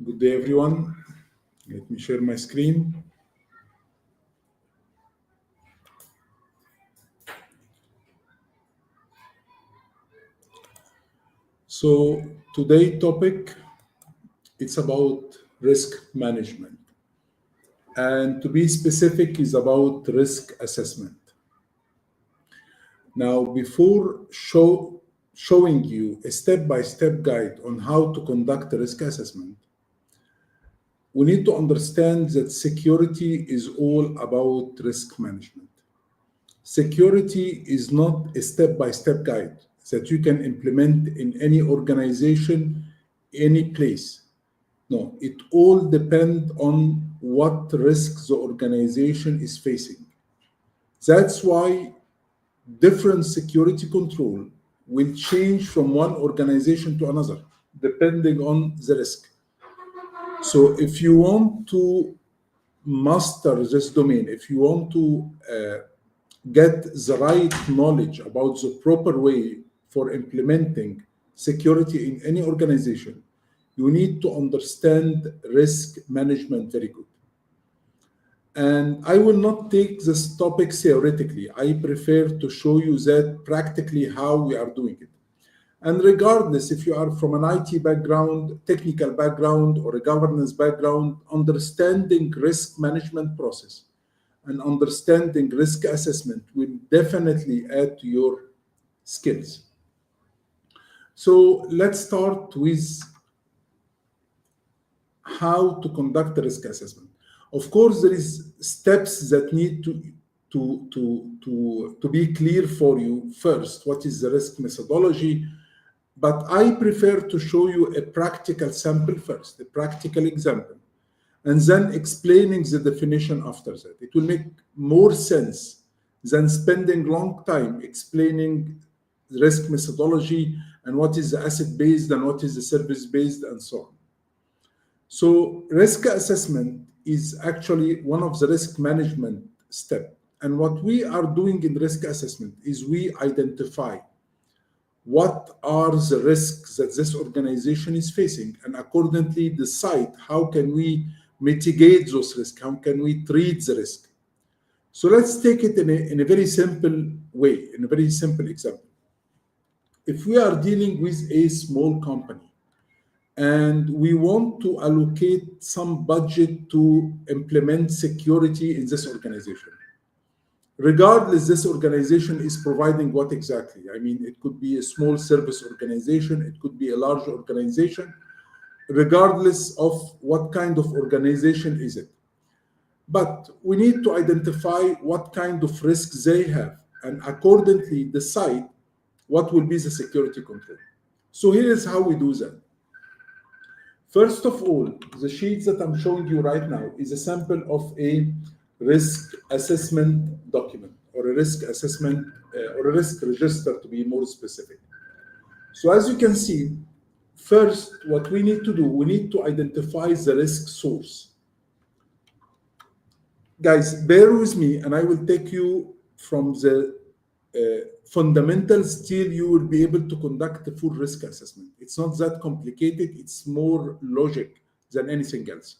Good day, everyone. Let me share my screen. So today's topic, it's about risk management. And to be specific, is about risk assessment. Now, before showing you a step-by-step guide on how to conduct a risk assessment, we need to understand that security is all about risk management. Security is not a step-by-step guide that you can implement in any organization, any place. No, it all depends on what risks the organization is facing. That's why different security control will change from one organization to another, depending on the risk. So if you want to master this domain, if you want to get the right knowledge about the proper way for implementing security in any organization, you need to understand risk management very good. And I will not take this topic theoretically. I prefer to show you that practically how we are doing it. And regardless if you are from an IT background, technical background, or a governance background, understanding risk management process and understanding risk assessment will definitely add to your skills. So let's start with how to conduct a risk assessment. Of course, there is steps that need to be clear for you. First, what is the risk methodology? But I prefer to show you a practical sample first, a practical example, and then explaining the definition after that. It will make more sense than spending long time explaining the risk methodology and what is the asset-based and what is the service-based and so on. So risk assessment is actually one of the risk management steps. And what we are doing in risk assessment is we identify what are the risks that this organization is facing, and accordingly decide how can we mitigate those risks, how can we treat the risk. So let's take it in a very simple way, in a very simple example. If we are dealing with a small company and we want to allocate some budget to implement security in this organization, regardless this organization is providing what exactly. I mean, it could be a small service organization, it could be a large organization, regardless of what kind of organization is it. But we need to identify what kind of risks they have and accordingly decide what will be the security control. So here is how we do that. First of all, the sheet that I'm showing you right now is a sample of a risk assessment document, or a risk assessment, or a risk register to be more specific. So as you can see, first, what we need to do, we need to identify the risk source. Guys, bear with me, and I will take you from the fundamentals till you will be able to conduct a full risk assessment. It's not that complicated, it's more logic than anything else.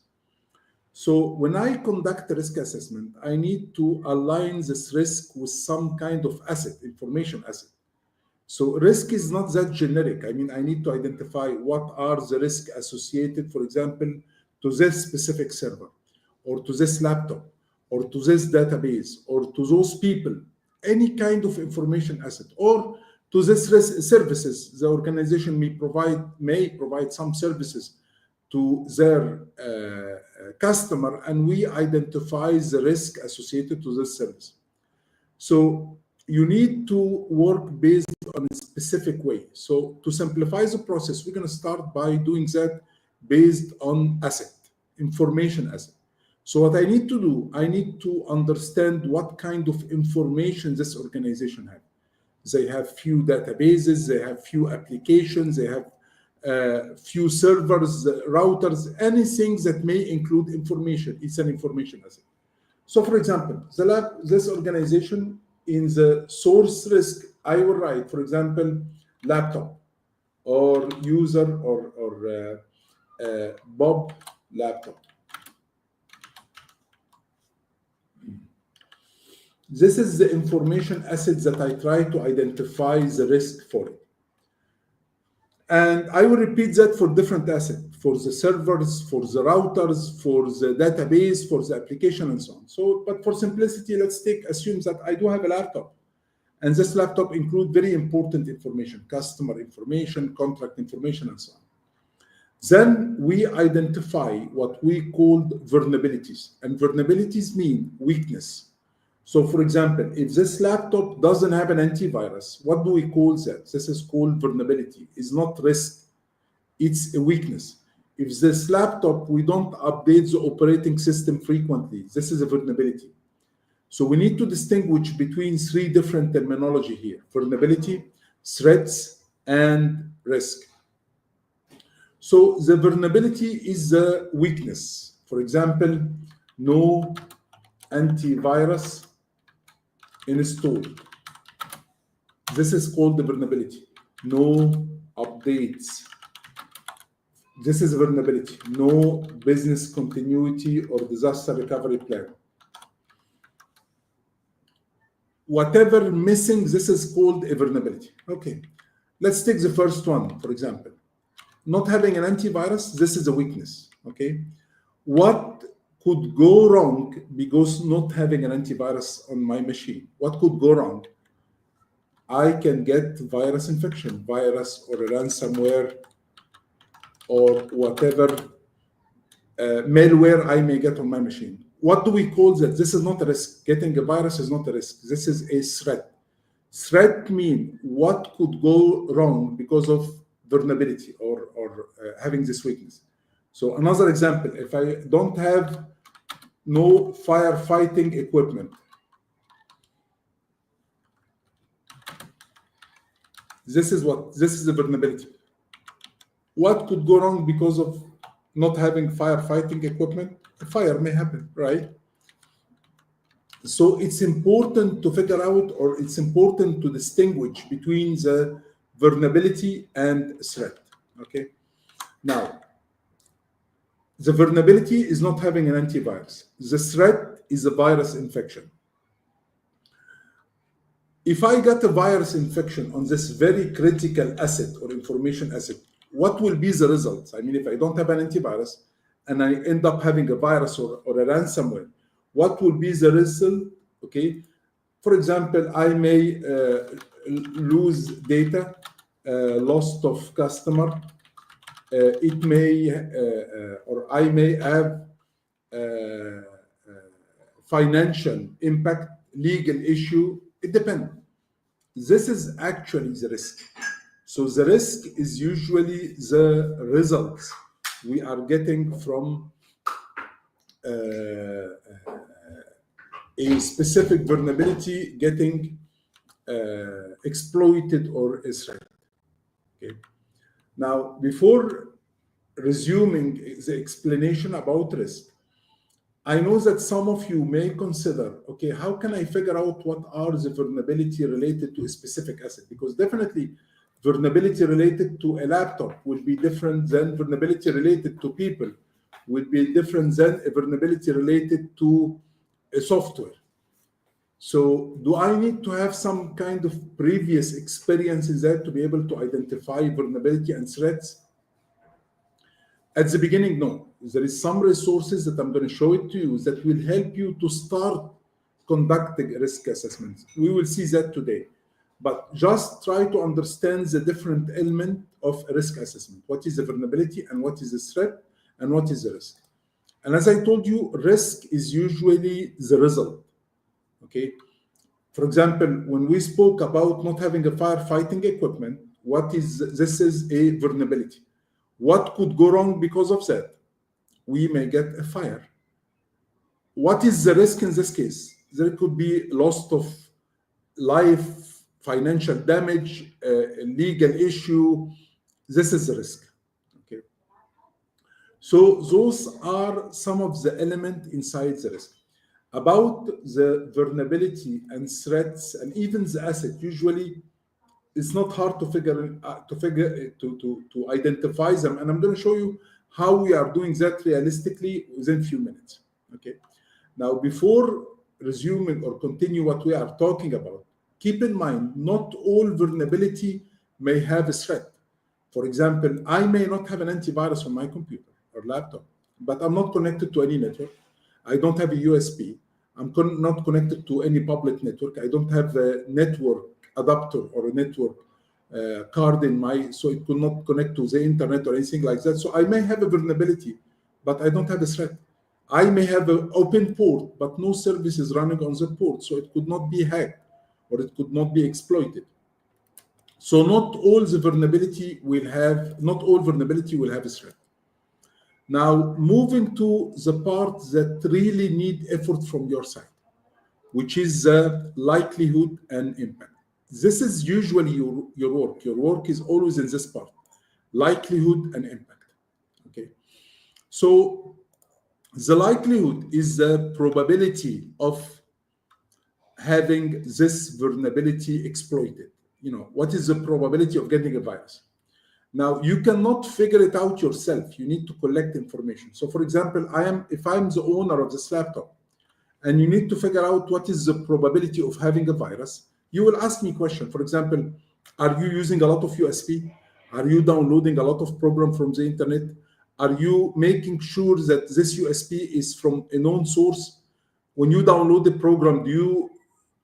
So when I conduct a risk assessment, I need to align this risk with some kind of asset, information asset. So risk is not that generic. I mean, I need to identify what are the risks associated, for example, to this specific server, or to this laptop, or to this database, or to those people, any kind of information asset, or to this services. The organization may provide some services to their customer, and we identify the risk associated to this service. So you need to work based on a specific way. So to simplify the process, we're going to start by doing that based on asset, information asset. So what I need to do, I need to understand what kind of information this organization has. They have few databases, they have few applications, they have few servers, routers, anything that may include information. It's an information asset. So for example, this organization, in the source risk, I will write, for example, laptop, or user or Bob laptop. This is the information asset that I try to identify the risk for it. And I will repeat that for different assets, for the servers, for the routers, for the database, for the application, and so on. So, but for simplicity, let's assume that I do have a laptop. And this laptop includes very important information, customer information, contract information, and so on. Then we identify what we called vulnerabilities. And vulnerabilities mean weakness. So for example, if this laptop doesn't have an antivirus, what do we call that? This is called vulnerability. It's not risk, it's a weakness. If this laptop, we don't update the operating system frequently, this is a vulnerability. So we need to distinguish between three different terminology here: vulnerability, threats, and risk. So the vulnerability is the weakness. For example, no antivirus installed. This is called the vulnerability. No updates. This is a vulnerability. No business continuity or disaster recovery plan. Whatever missing, this is called a vulnerability. Okay, let's take the first one, for example. Not having an antivirus, this is a weakness, okay? What could go wrong because not having an antivirus on my machine? What could go wrong? I can get virus infection, virus or a ransomware or whatever malware I may get on my machine. What do we call that? This is not a risk. Getting a virus is not a risk. This is a threat. Threat means what could go wrong because of vulnerability or having this weakness. So another example, if I don't have no firefighting equipment, this is a vulnerability. What could go wrong because of not having firefighting equipment? A fire may happen, right? So it's important to figure out, or it's important to distinguish between the vulnerability and threat, okay? Now, the vulnerability is not having an antivirus. The threat is a virus infection. If I got a virus infection on this very critical asset or information asset, what will be the results? I mean, if I don't have an antivirus and I end up having a virus or a ransomware, what will be the result? Okay, for example, I may lose data, loss of customer. It may, or I may have financial impact, legal issue. It depends. This is actually the risk. So the risk is usually the results we are getting from a specific vulnerability getting exploited or is threat. Okay. Now, before resuming the explanation about risk, I know that some of you may consider, okay, how can I figure out what are the vulnerability related to a specific asset? Because definitely vulnerability related to a laptop will be different than vulnerability related to people, will be different than a vulnerability related to a software. So do I need to have some kind of previous experiences there to be able to identify vulnerability and threats? At the beginning, no. There is some resources that I'm going to show it to you that will help you to start conducting risk assessments. We will see that today. But just try to understand the different element of a risk assessment. What is the vulnerability and what is the threat and what is the risk? And as I told you, risk is usually the result. Okay. For example, when we spoke about not having a firefighting equipment, this is a vulnerability. What could go wrong because of that? We may get a fire. What is the risk in this case? There could be loss of life, financial damage, legal issue. This is the risk. Okay. So those are some of the elements inside the risk. About the vulnerability and threats and even the asset, usually it's not hard to identify them, and I'm going to show you how we are doing that realistically within a few minutes. Okay. Now, before resuming or continue what we are talking about, keep in mind not all vulnerability may have a threat. For example, I may not have an antivirus on my computer or laptop, but I'm not connected to any network. I don't have a USB. I'm not connected to any public network. I don't have a network adapter or a network card in my, so it could not connect to the internet or anything like that. So I may have a vulnerability, but I don't have a threat. I may have an open port, but no service is running on the port, so it could not be hacked or it could not be exploited. So not all vulnerability will have a threat. Now, moving to the part that really need effort from your side, which is the likelihood and impact. This is usually your work. Your work is always in this part, likelihood and impact. Okay. So the likelihood is the probability of having this vulnerability exploited. You know, what is the probability of getting a virus? Now, you cannot figure it out yourself. You need to collect information. So, for example, if I'm the owner of this laptop, and you need to figure out what is the probability of having a virus, you will ask me a question. For example, are you using a lot of USB? Are you downloading a lot of program from the internet? Are you making sure that this USB is from a known source? When you download the program, do you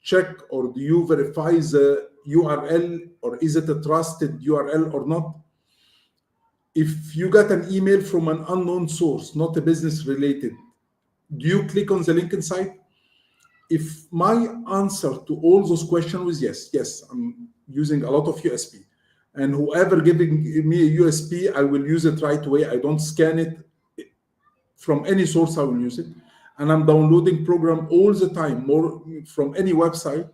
check or do you verify the URL, or is it a trusted URL or not? If you got an email from an unknown source, not a business related, do you click on the link inside? If my answer to all those questions was yes, I'm using a lot of USB, and whoever giving me a USB, I will use it right away. I don't scan it from any source. I will use it, and I'm downloading program all the time, more from any website.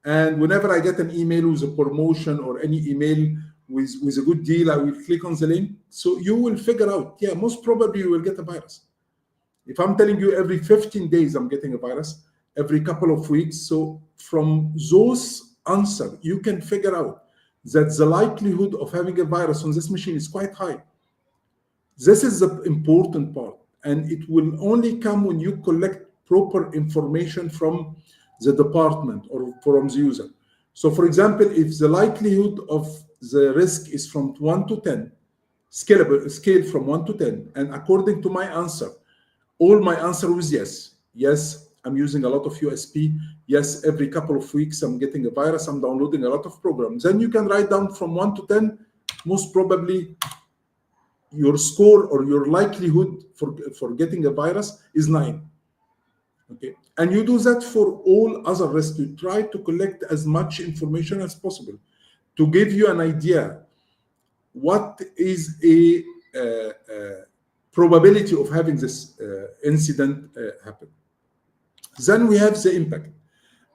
And whenever I get an email with a promotion or any email with a good deal, I will click on the link. So you will figure out, yeah, most probably you will get a virus. If I'm telling you every 15 days I'm getting a virus, every couple of weeks, so from those answers, you can figure out that the likelihood of having a virus on this machine is quite high. This is the important part, and it will only come when you collect proper information from the department or from the user. So, for example, if the likelihood of the risk is from 1 to 10, scale from 1 to 10, and according to my answer, all my answer was yes. Yes, I'm using a lot of USB. Yes, every couple of weeks I'm getting a virus. I'm downloading a lot of programs. Then you can write down from 1 to 10, most probably your score or your likelihood for getting a virus is 9. Okay, and you do that for all other risks. You try to collect as much information as possible to give you an idea what is a probability of having this incident happen. Then we have the impact,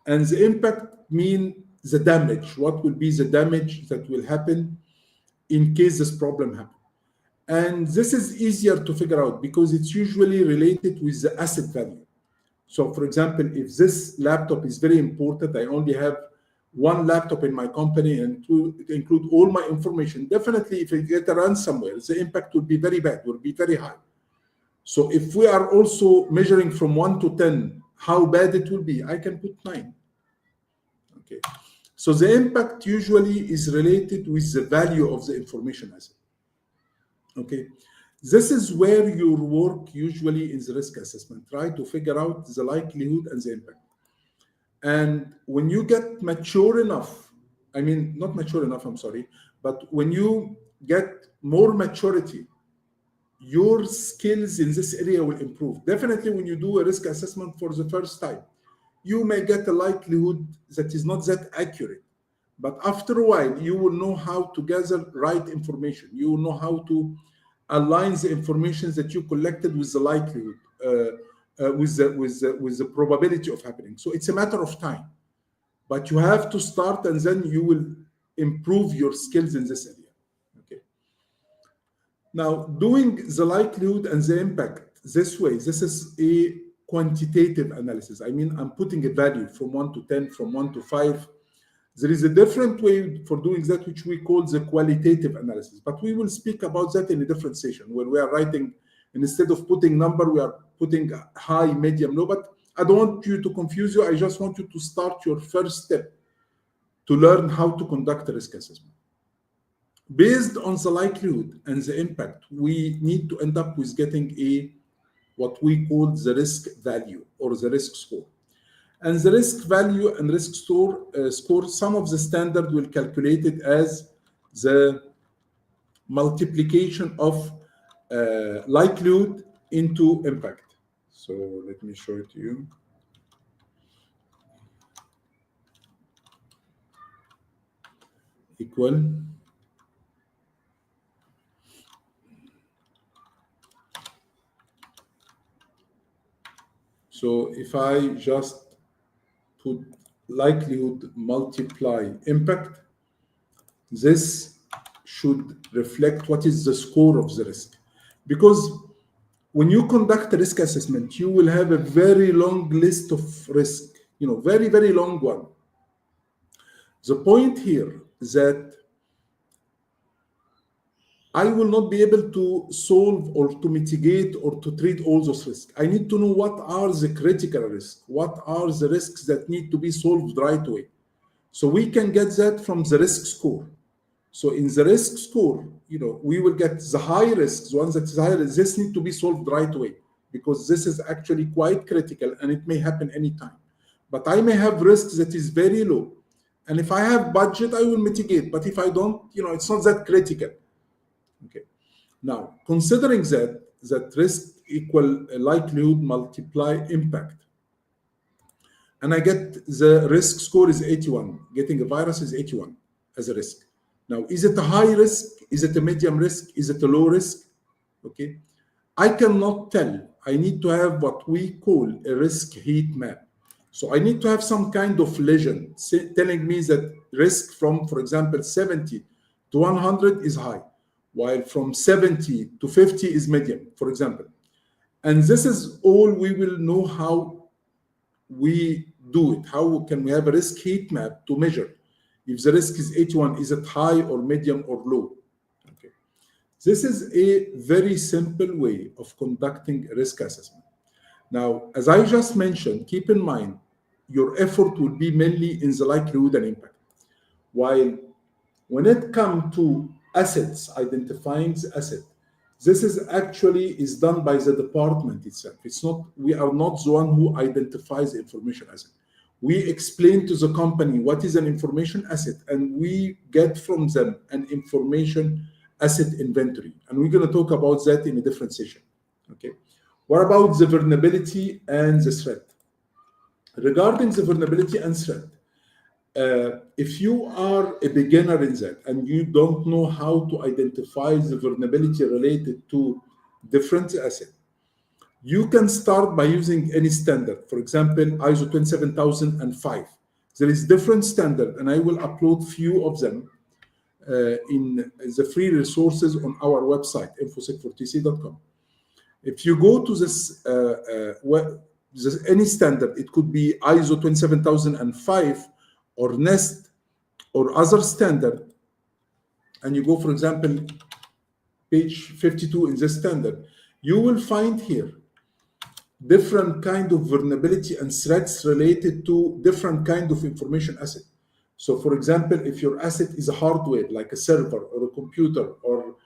and the impact means the damage. What will be the damage that will happen in case this problem happens? And this is easier to figure out because it's usually related with the asset value. So, for example, if this laptop is very important, I only have one laptop in my company and to include all my information, definitely if I get a ransomware, the impact will be very bad, will be very high. So if we are also measuring from 1 to 10, how bad it will be, I can put 9. Okay. So the impact usually is related with the value of the information asset. Okay. This is where your work usually is risk assessment. Try to figure out the likelihood and the impact. And when you get mature enough, I mean, not mature enough, I'm sorry, but when you get more maturity, your skills in this area will improve. Definitely when you do a risk assessment for the first time, you may get a likelihood that is not that accurate. But after a while, you will know how to gather right information. You will know how to align the information that you collected with the likelihood, with the probability of happening. So it's a matter of time. But you have to start, and then you will improve your skills in this area. Okay. Now, doing the likelihood and the impact this way, this is a quantitative analysis. I mean, I'm putting a value from 1 to 10, from 1 to 5. There is a different way for doing that, which we call the qualitative analysis. But we will speak about that in a different session, where we are writing, instead of putting number, we are putting high, medium, low. But I don't want you to confuse you. I just want you to start your first step to learn how to conduct a risk assessment. Based on the likelihood and the impact, we need to end up with getting what we call the risk value or the risk score. And the risk value and risk score, some of the standard will calculate it as the multiplication of likelihood into impact. So let me show it to you. Equal. So if I just put likelihood multiply impact, this should reflect what is the score of the risk. Because when you conduct a risk assessment, you will have a very long list of risk, very, very long one. The point here is that I will not be able to solve or to mitigate or to treat all those risks. I need to know what are the critical risks, what are the risks that need to be solved right away. So we can get that from the risk score. So in the risk score, we will get the high risks, the ones that is higher. This need to be solved right away because this is actually quite critical and it may happen anytime. But I may have risks that is very low. And if I have budget, I will mitigate. But if I don't, it's not that critical. Okay. Now, considering that risk equal likelihood multiply impact, and I get the risk score is 81. Getting a virus is 81 as a risk. Now, is it a high risk? Is it a medium risk? Is it a low risk? Okay. I cannot tell. I need to have what we call a risk heat map. So I need to have some kind of legend telling me that risk from, for example, 70 to 100 is high, while from 70 to 50 is medium, for example. And this is all we will know how we do it. How can we have a risk heat map to measure if the risk is 81, is it high or medium or low? Okay. This is a very simple way of conducting a risk assessment. Now, as I just mentioned, keep in mind, your effort will be mainly in the likelihood and impact. While when it comes to assets, identifying the asset, this is done by the department itself. It's not, we are not the one who identifies the information asset. We explain to the company what is an information asset, and we get from them an information asset inventory. And we're going to talk about that in a different session. Okay. What about the vulnerability and the threat? Regarding the vulnerability and threat, if you are a beginner in that and you don't know how to identify the vulnerability related to different assets, you can start by using any standard. For example, ISO 27005. There is different standard, and I will upload few of them in the free resources on our website, infosec4tc.com. If you go to this, any standard, it could be ISO 27005 or NEST or other standard, and you go, for example, page 52 in this standard, you will find here different kind of vulnerability and threats related to different kind of information asset. So, for example, if your asset is a hardware, like a server or a computer or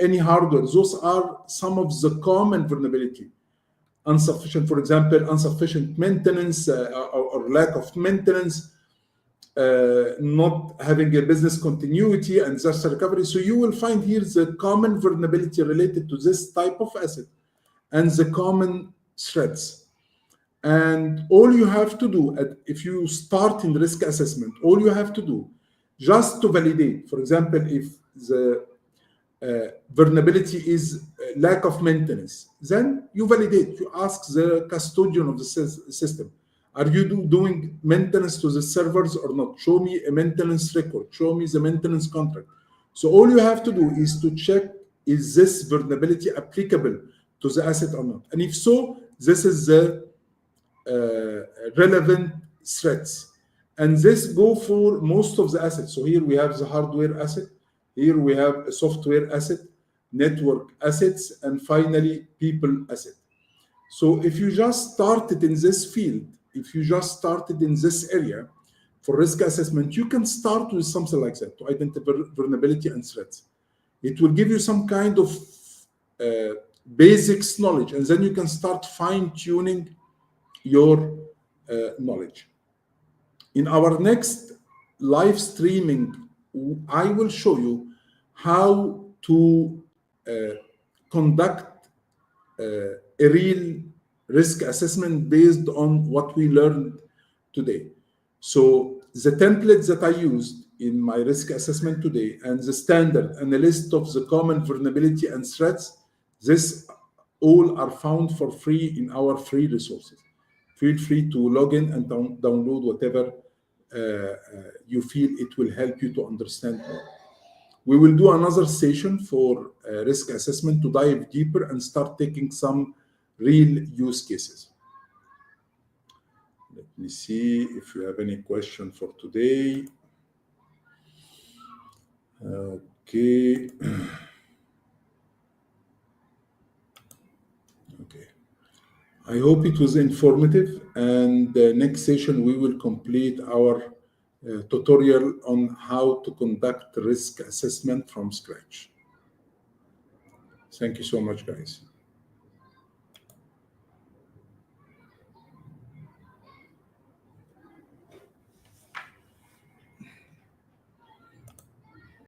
any hardware, those are some of the common vulnerability. Insufficient, for example, insufficient maintenance or lack of maintenance, not having a business continuity and disaster recovery. So you will find here the common vulnerability related to this type of asset and the common threats. And all you have to do, if you start in risk assessment, all you have to do just to validate, for example, if the vulnerability is lack of maintenance, then you validate, you ask the custodian of the system, are you doing maintenance to the servers or not? Show me a maintenance record, show me the maintenance contract. So all you have to do is to check, is this vulnerability applicable to the asset or not? And if so, this is the relevant threats. And this go for most of the assets. So here we have the hardware asset, here we have a software asset, network assets, and finally people asset. So if you just started in this field, if you just started in this area for risk assessment, you can start with something like that to identify vulnerability and threats. It will give you some kind of basics knowledge, and then you can start fine-tuning your knowledge. In our next live streaming, I will show you how to conduct a real risk assessment based on what we learned today. So the templates that I used in my risk assessment today and the standard and the list of the common vulnerability and threats, this all are found for free in our free resources. Feel free to log in and download whatever you feel it will help you to understand more. We will do another session for risk assessment to dive deeper and start taking some real use cases. Let me see if you have any question for today. Okay. Okay. I hope it was informative, and next session we will complete our tutorial on how to conduct risk assessment from scratch. Thank you so much, guys.